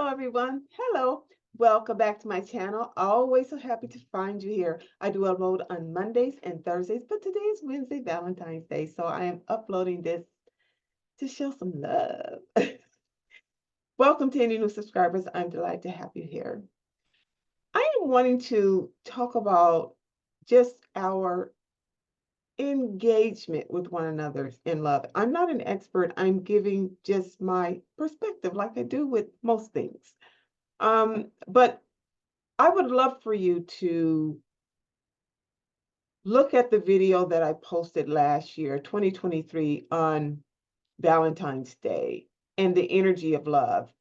Hello, everyone. Hello. Welcome back to my channel. Always so happy to find you here. I do upload on Mondays and Thursdays, but today is Wednesday, Valentine's Day, so I am uploading this to show some love. Welcome to any new subscribers. I'm delighted to have you here. I am wanting to talk about just our engagement with one another in love. I'm not an expert. I'm giving just my perspective like I do with most things. But I would love for you to look at the video that I posted last year, 2023, on Valentine's Day and the energy of love.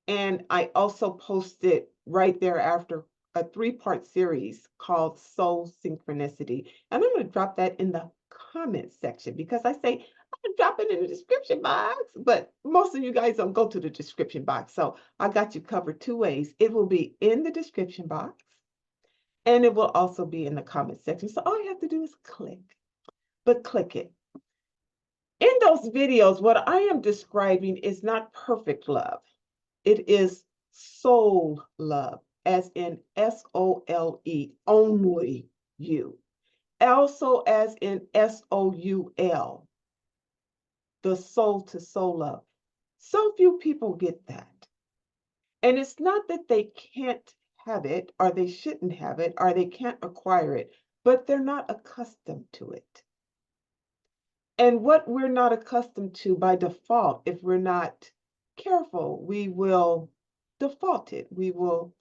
And I also posted right thereafter a 3-part series called Soul Synchronicity. And I'm going to drop that in the comment section because I say I'm going to drop it in the description box, but most of you guys don't go to the description box. So I got you covered 2 ways. It will be in the description box and it will also be in the comment section. So all you have to do is click it. In those videos, what I am describing is not perfect love. It is soul love, as in SOLE, only you. Also as in SOUL, the soul to soul love. So few people get that. And it's not that they can't have it, or they shouldn't have it, or they can't acquire it, but they're not accustomed to it. And what we're not accustomed to by default, if we're not careful, we will default it. We will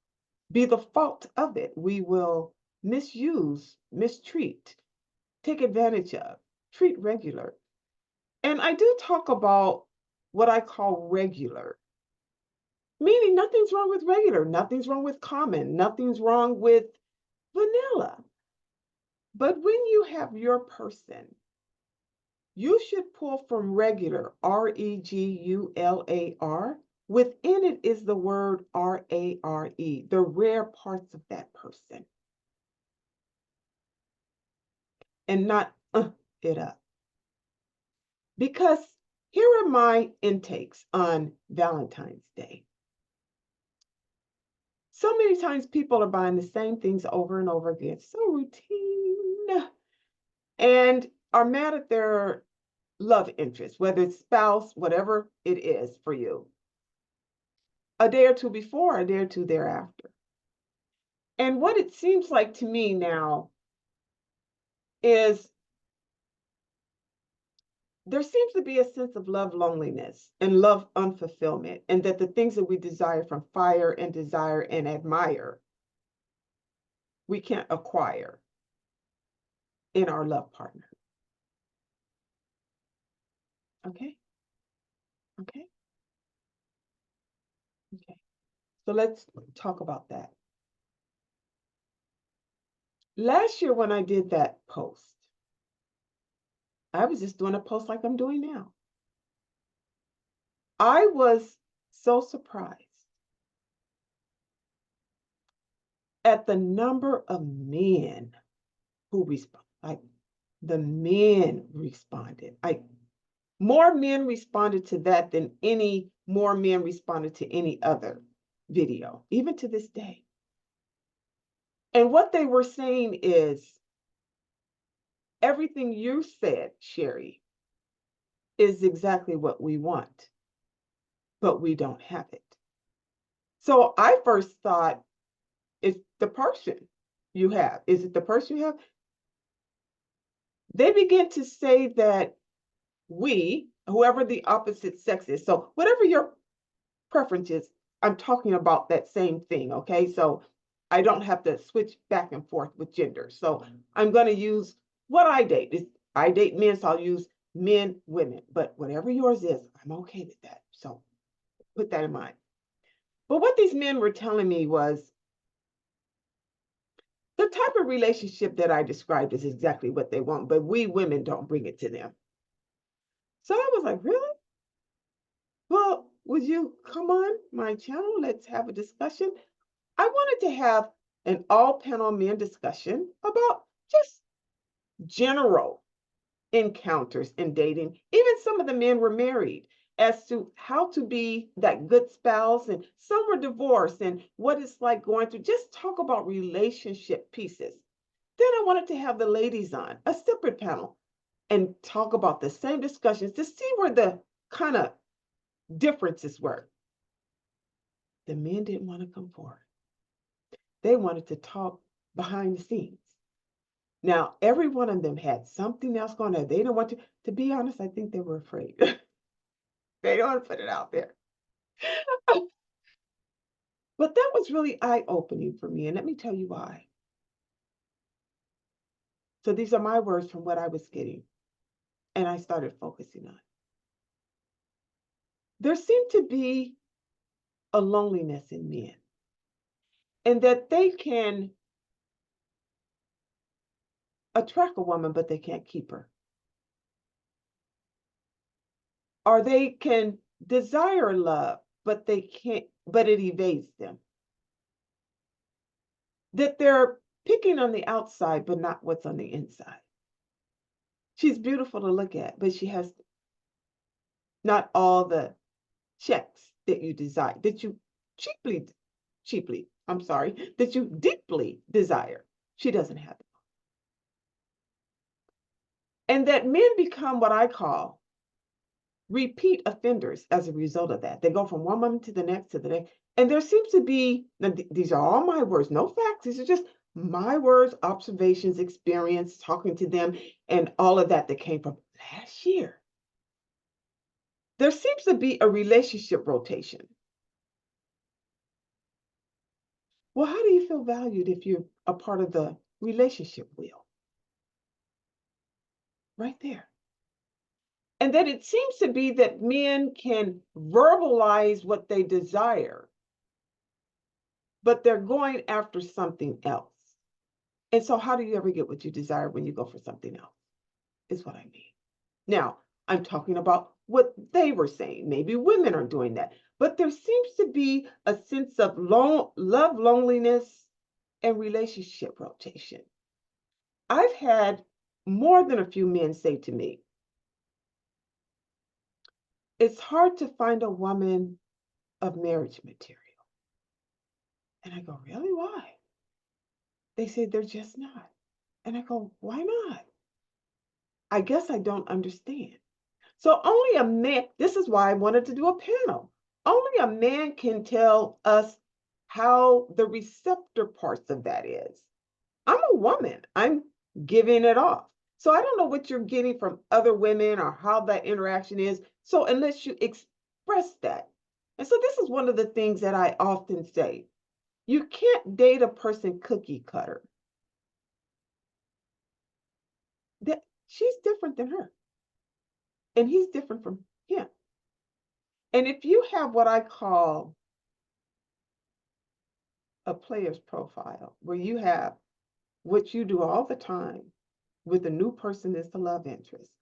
be the fault of it. We will misuse, mistreat, take advantage of, treat regular. And I do talk about what I call regular, meaning nothing's wrong with regular, nothing's wrong with common, nothing's wrong with vanilla. But when you have your person, you should pull from regular, regular. Within it is the word rare, the rare parts of that person. And not it up. Because here are my intakes on Valentine's Day. So many times people are buying the same things over and over again, so routine, and are mad at their love interest, whether it's spouse, whatever it is for you, a day or two before, a day or two thereafter. And what it seems like to me now is there seems to be a sense of love loneliness and love unfulfillment, and that the things that we desire from fire and desire and admire, we can't acquire in our love partner. Okay? Okay? Okay. So let's talk about that. Last year when I did that post, I was just doing a post like I'm doing now. I was so surprised at the number of men who responded. Like the men responded. More men responded to that than more men responded to any other video, even to this day. And what they were saying is, everything you said, Sheri, is exactly what we want, but we don't have it. So I first thought, it's the person you have. Is it the person you have? They begin to say that we, whoever the opposite sex is, so whatever your preference is, I'm talking about that same thing, okay? So I don't have to switch back and forth with gender. So I'm going to use what I date. I date men, so I'll use men, women. But whatever yours is, I'm okay with that. So put that in mind. But what these men were telling me was, the type of relationship that I described is exactly what they want, but we women don't bring it to them. So I was like, really? Well, would you come on my channel? Let's have a discussion. I wanted to have an all-panel men discussion about just general encounters in dating. Even some of the men were married. as to how to be that good spouse, and some were divorced and what it's like going through. Just talk about relationship pieces. Then I wanted to have the ladies on a separate panel and talk about the same discussions to see where the kind of differences were. The men didn't want to come forward. They wanted to talk behind the scenes. Now, every one of them had something else going on. They didn't want to be honest, I think they were afraid. They don't want to put it out there. But that was really eye-opening for me, and let me tell you why. So these are my words from what I was getting, and I started focusing on. There seemed to be a loneliness in men, and that they can attract a woman, but they can't keep her. Or they can desire love, but they can't, but it evades them. That they're picking on the outside, but not what's on the inside. She's beautiful to look at, but she has not all the checks that you desire, that you that you deeply desire. She doesn't have it. And that men become what I call repeat offenders as a result of that. They go from one woman to the next. And there seems to be, these are all my words, no facts. These are just my words, observations, experience, talking to them, and all of that came from last year. There seems to be a relationship rotation. Well, how do you feel valued if you're a part of the relationship wheel? Right there. And that it seems to be that men can verbalize what they desire, but they're going after something else. And so how do you ever get what you desire when you go for something else? Is what I mean. Now, I'm talking about what they were saying. Maybe women are doing that. But there seems to be a sense of love, loneliness, and relationship rotation. I've had more than a few men say to me, it's hard to find a woman of marriage material. And I go, really? Why? They say they're just not. And I go, why not? I guess I don't understand. So only a man, this is why I wanted to do a panel. Only a man can tell us how the receptor parts of that is. I'm a woman. I'm giving it off. So I don't know what you're getting from other women or how that interaction is. So unless you express that. And so this is one of the things that I often say. You can't date a person cookie cutter. That she's different than her. And he's different from him. And if you have what I call a player's profile, where you have what you do all the time with a new person is the love interest,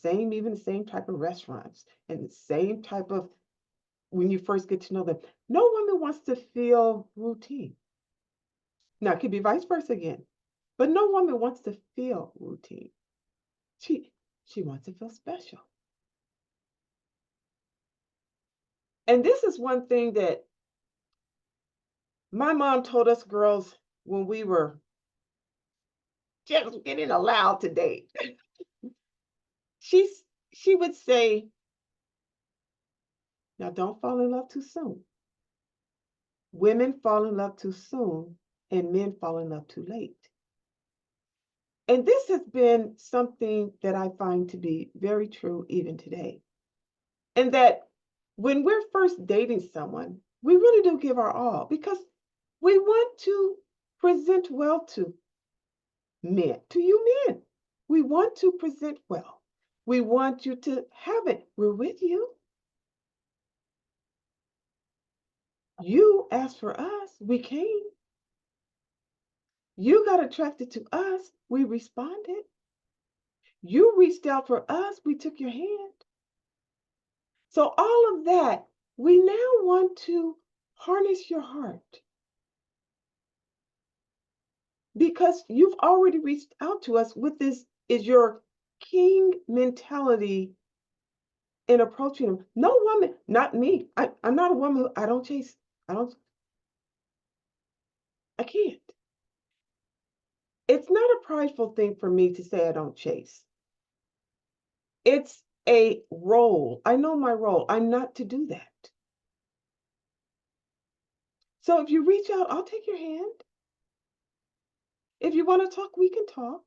even the same type of restaurants and the same type of when you first get to know them. No woman wants to feel routine. Now it could be vice versa again, but no woman wants to feel routine. She wants to feel special. And this is one thing that my mom told us girls when we were just getting allowed to date. She would say, now don't fall in love too soon. Women fall in love too soon and men fall in love too late. And this has been something that I find to be very true even today. And that when we're first dating someone, we really do give our all because we want to present well to men, to you men. We want to present well. We want you to have it. We're with you. You asked for us. We came. You got attracted to us. We responded. You reached out for us. We took your hand. So all of that, we now want to harness your heart because you've already reached out to us with this is your king mentality in approaching them. No woman, not me. I'm not a woman who I don't chase. I can't. It's not a prideful thing for me to say I don't chase. It's a role. I know my role. I'm not to do that. So if you reach out, I'll take your hand. If you want to talk, we can talk.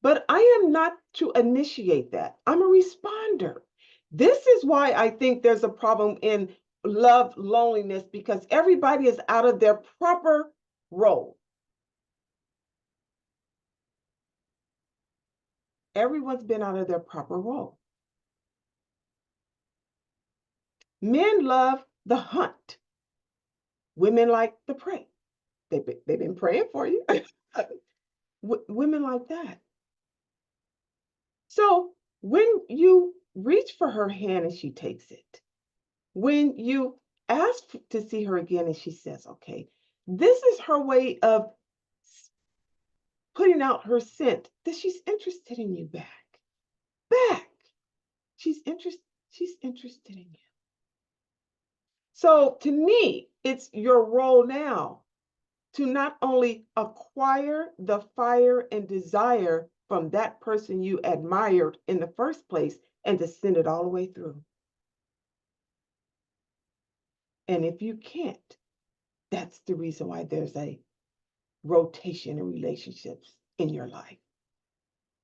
But I am not to initiate that. I'm a responder. This is why I think there's a problem in love loneliness, because everybody is out of their proper role. Everyone's been out of their proper role. Men love the hunt. Women like the prey. They've been praying for you. Women like that. So when you reach for her hand and she takes it, when you ask to see her again and she says, okay, this is her way of putting out her scent that she's interested in you back. She's interested in you. So to me, it's your role now to not only acquire the fire and desire from that person you admired in the first place, and to send it all the way through. And if you can't, that's the reason why there's a rotation in relationships in your life.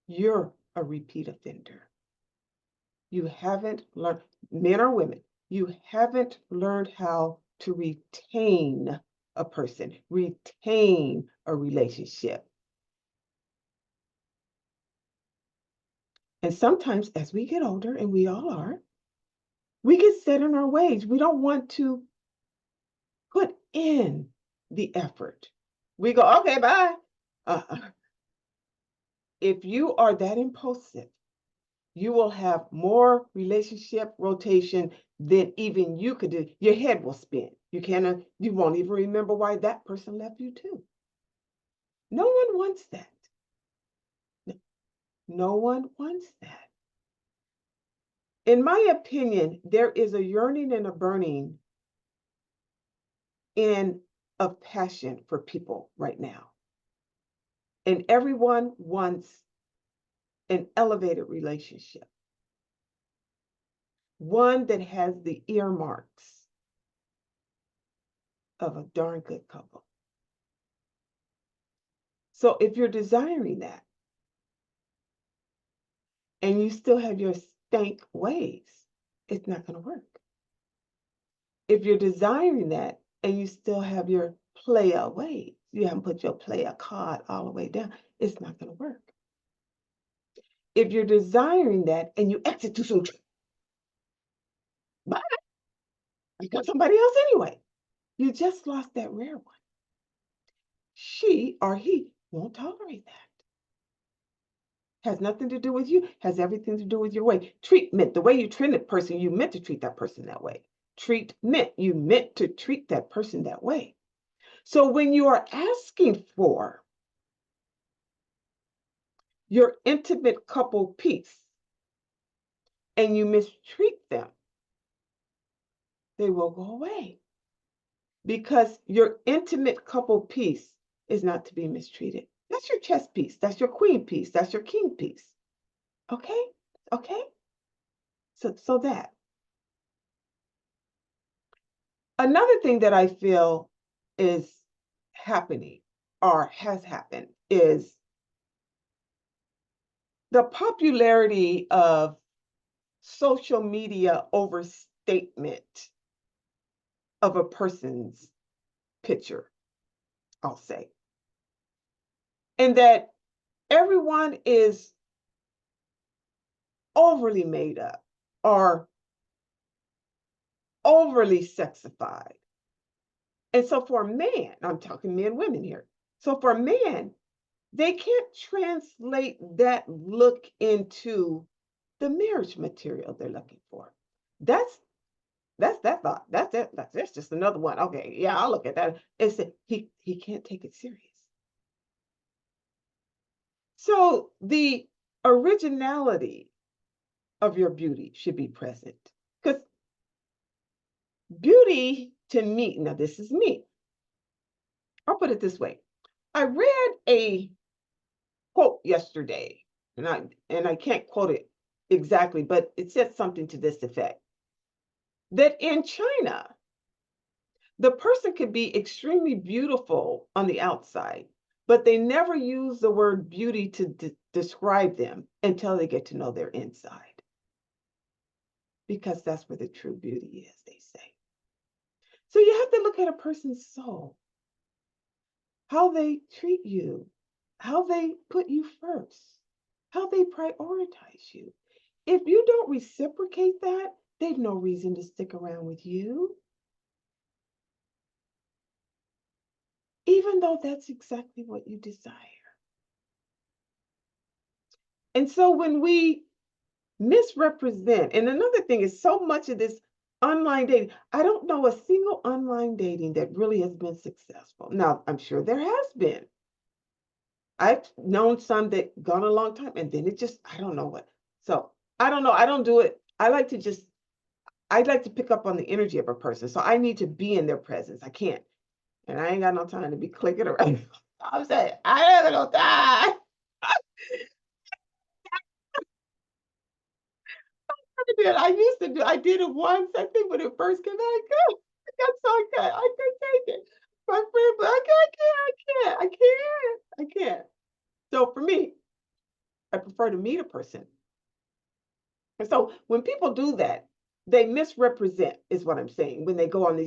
You're a repeat offender. You haven't learned, men or women, you haven't learned how to retain a person, retain a relationship. And sometimes as we get older, and we all are, we get set in our ways. We don't want to put in the effort. We go, okay, bye. If you are that impulsive, you will have more relationship rotation than even you could do. Your head will spin. You won't even remember why that person left you too. No one wants that. No one wants that. In my opinion, there is a yearning and a burning of passion for people right now. And everyone wants an elevated relationship. One that has the earmarks of a darn good couple. So if you're desiring that, and you still have your stank ways, it's not going to work. If you're desiring that, and you still have your playa ways, you haven't put your playa card all the way down, it's not going to work. If you're desiring that, and you exit too soon, bye, you got somebody else anyway. You just lost that rare one. She or he won't tolerate that. Has nothing to do with you, has everything to do with your way. Treatment, the way you treat a person, you meant to treat that person that way. Treatment, you meant to treat that person that way. So when you are asking for your intimate couple piece and you mistreat them, they will go away. Because your intimate couple piece is not to be mistreated. That's your chess piece. That's your queen piece. That's your king piece. Okay? Okay? So that. Another thing that I feel is happening or has happened is the popularity of social media overstatement of a person's picture, I'll say. And that everyone is overly made up or overly sexified. And so for a man, I'm talking men, women here. So for a man, they can't translate that look into the marriage material they're looking for. That's that thought. That's it. That's just another one. Okay, yeah, I'll look at that. It's he can't take it serious. So the originality of your beauty should be present. Because beauty to me, now this is me. I'll put it this way. I read a quote yesterday, and I can't quote it exactly, but it said something to this effect, that in China, the person could be extremely beautiful on the outside, but they never use the word beauty to describe them until they get to know their inside. Because that's where the true beauty is, they say. So you have to look at a person's soul, how they treat you, how they put you first, how they prioritize you. If you don't reciprocate that, they've no reason to stick around with you. Even though that's exactly what you desire. And so when we misrepresent, and another thing is so much of this online dating, I don't know a single online dating that really has been successful. Now, I'm sure there has been. I've known some that gone a long time and then it just, I don't know what. So I don't know. I don't do it. I'd like to pick up on the energy of a person. So I need to be in their presence. I can't. And I ain't got no time to be clicking around. I'm saying, I ain't got no time. I did it once, I think when it first came out. I got so good. I couldn't take it. My friend, but I can't. So for me, I prefer to meet a person. And so when people do that, they misrepresent, is what I'm saying. When they go on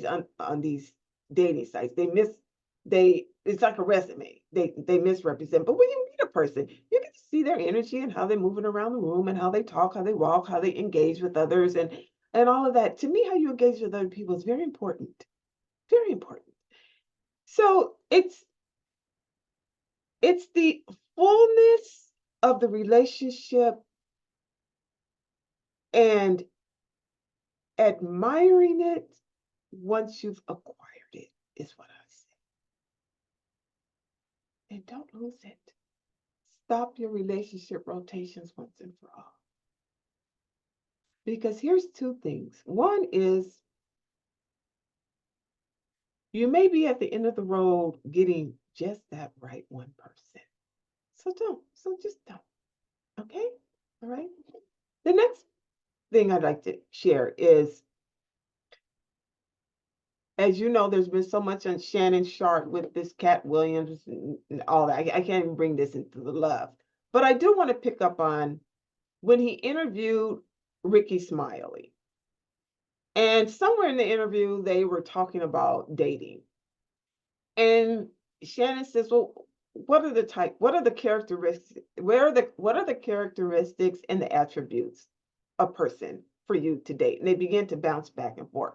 these dating sites, it's like a resume. They misrepresent. But when you meet a person, you can see their energy and how they're moving around the room and how they talk, how they walk, how they engage with others, and all of that. To me, how you engage with other people is very important. Very important. So it's the fullness of the relationship and admiring it once you've acquired it, is what I say. And don't lose it. Stop your relationship rotations once and for all. Because here's two things. One is you may be at the end of the road getting just that right one person. So just don't. Okay? All right. The next thing I'd like to share is, as you know, there's been so much on Shannon Sharp with this Cat Williams and all that. I can't even bring this into the love. But I do want to pick up on when he interviewed Ricky Smiley. And somewhere in the interview, they were talking about dating. And Shannon says, well, what are the characteristics, what are the characteristics and the attributes of a person for you to date? And they began to bounce back and forth.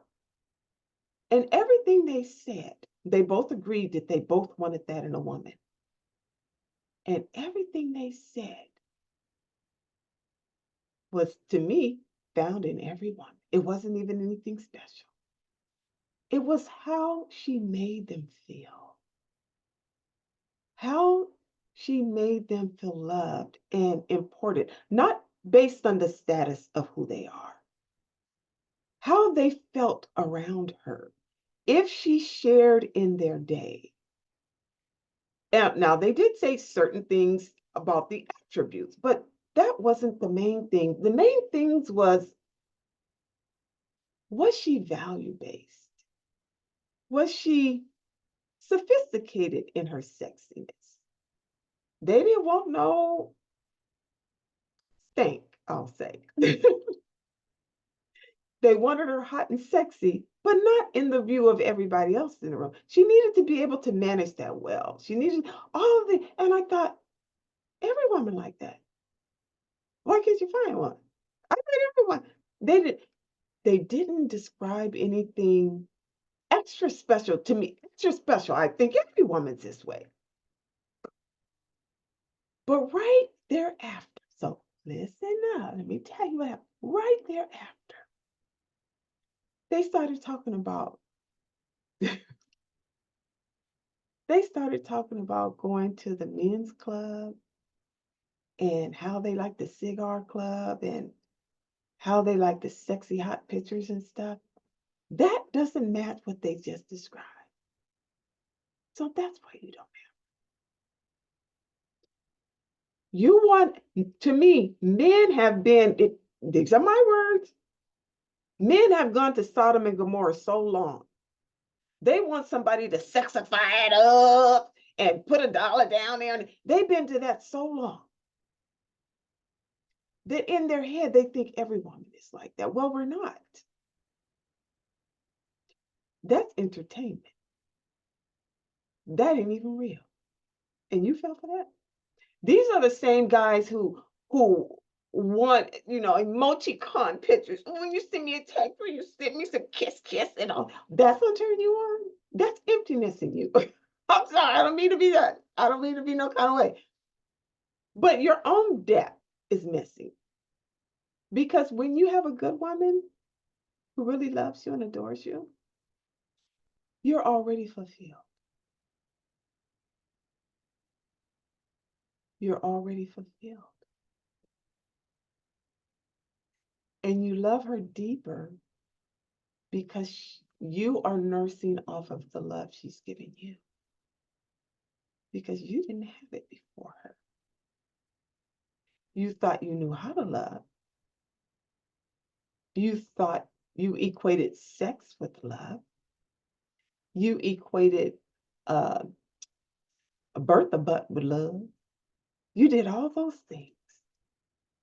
And everything they said, they both agreed that they both wanted that in a woman. And everything they said was, to me, found in every woman. It wasn't even anything special. It was how she made them feel. How she made them feel loved and important, not based on the status of who they are. How they felt around her. If she shared in their day. Now, they did say certain things about the attributes, but that wasn't the main thing. The main things was she value-based? Was she sophisticated in her sexiness? They didn't want no stank, I'll say. They wanted her hot and sexy, but not in the view of everybody else in the room. She needed to be able to manage that well. She needed all of the, and I thought, every woman like that. Why can't you find one? I mean, everyone. They didn't describe anything extra special to me. Extra special. I think every woman's this way. But right thereafter, so listen up. Let me tell you what happened. Right thereafter, they started talking about going to the men's club and how they like the cigar club and how they like the sexy hot pictures and stuff, that doesn't match what they just described. So that's why you don't have. You want, to me, men have been, these are my words, men have gone to Sodom and Gomorrah so long. They want somebody to sexify it up and put $1 down there. And they've been to that so long that in their head, they think every woman is like that. Well, we're not. That's entertainment. That ain't even real. And you fell for that? These are the same guys who want, emoticon pictures. Oh, when you send me a text or you send me some kiss and all, that's what turn you on. That's emptiness in you. I'm sorry, I don't mean to be that. I don't mean to be no kind of way. But your own depth is missing. Because when you have a good woman who really loves you and adores you, you're already fulfilled. You're already fulfilled. And you love her deeper because you are nursing off of the love she's given you. Because you didn't have it before her. You thought you knew how to love. You thought you equated sex with love. You equated a birth a butt with love. You did all those things.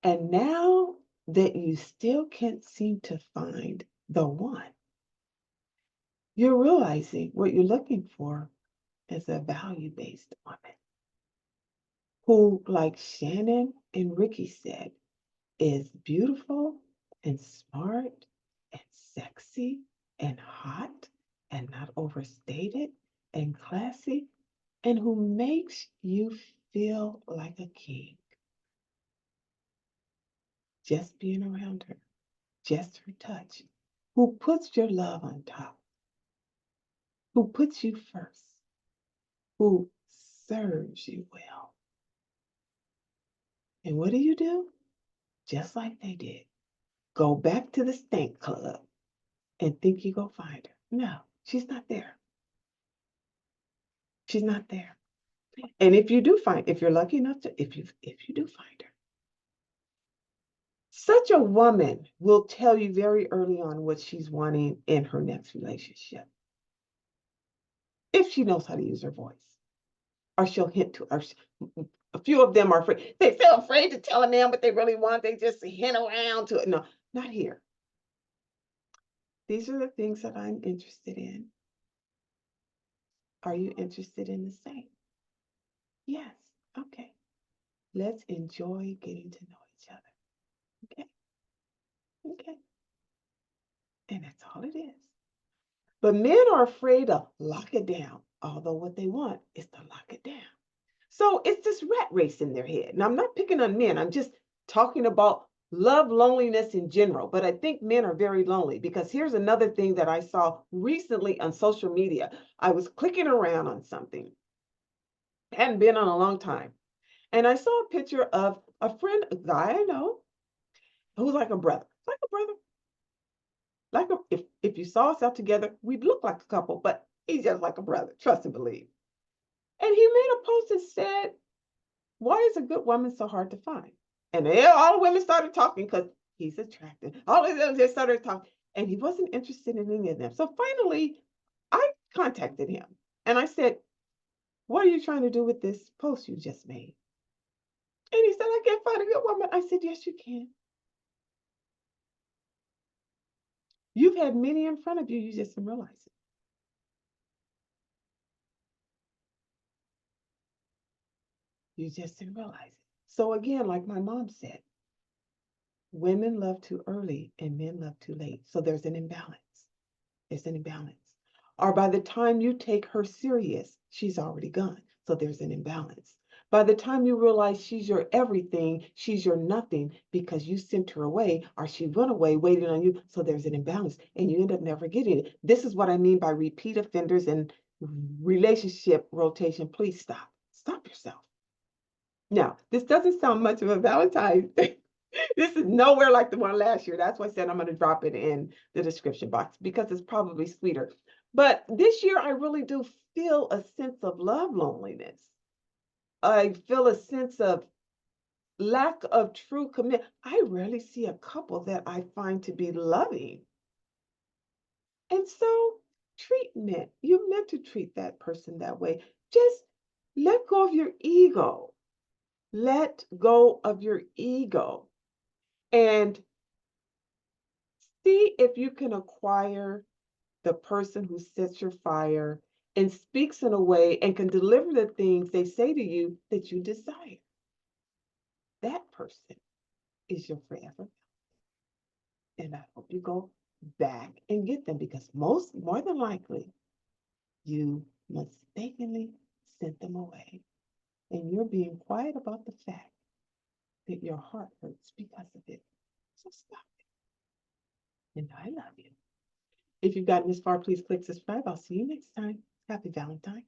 And now that you still can't seem to find the one, you're realizing what you're looking for is a value-based woman who, like Shannon and Ricky said, is beautiful and smart and sexy and hot and not overstated and classy, and who makes you feel like a king. Just being around her, just her touch, who puts your love on top, who puts you first, who serves you well. And what do? Just like they did. Go back to the stank club and think you go find her. No, she's not there. She's not there. And if you're lucky enough to, if you do find her, such a woman will tell you very early on what she's wanting in her next relationship. If she knows how to use her voice. Or she'll hint to her. A few of them are afraid. They're so afraid to tell a man what they really want. They just hint around to it. No, not here. These are the things that I'm interested in. Are you interested in the same? Yes. Okay. Let's enjoy getting to know each other. Okay. Okay. And that's all it is. But men are afraid to lock it down, although what they want is to lock it down. So it's this rat race in their head. Now, I'm not picking on men. I'm just talking about love, loneliness in general. But I think men are very lonely because here's another thing that I saw recently on social media. I was clicking around on something. Hadn't been on a long time. And I saw a picture of a friend, a guy I know, who's like a brother. Like a brother. If you saw us out together, we'd look like a couple, but he's just like a brother. Trust and believe. And he made a post that said, why is a good woman so hard to find? And all the women started talking because he's attractive. All of them just started talking. And he wasn't interested in any of them. So finally, I contacted him. And I said, what are you trying to do with this post you just made? And he said, I can't find a good woman. I said, yes, you can. You've had many in front of you. You just didn't realize it. You just didn't realize it. So again, like my mom said, women love too early and men love too late. So there's an imbalance. There's an imbalance. Or by the time you take her serious, she's already gone. So there's an imbalance. By the time you realize she's your everything, she's your nothing because you sent her away or she went away waiting on you. So there's an imbalance and you end up never getting it. This is what I mean by repeat offenders and relationship rotation. Please stop. Stop yourself. Now, this doesn't sound much of a Valentine's Day. This is nowhere like the one last year. That's why I said I'm going to drop it in the description box because it's probably sweeter. But this year, I really do feel a sense of love loneliness. I feel a sense of lack of true commitment. I rarely see a couple that I find to be loving. And so, treatment, you meant to treat that person that way. Just let go of your ego. Let go of your ego and see if you can acquire the person who sets your fire and speaks in a way and can deliver the things they say to you that you desire. That person is your forever. And I hope you go back and get them because more than likely, you mistakenly sent them away. And you're being quiet about the fact that your heart hurts because of it. So stop it. And I love you. If you've gotten this far, please click subscribe. I'll see you next time. Happy Valentine.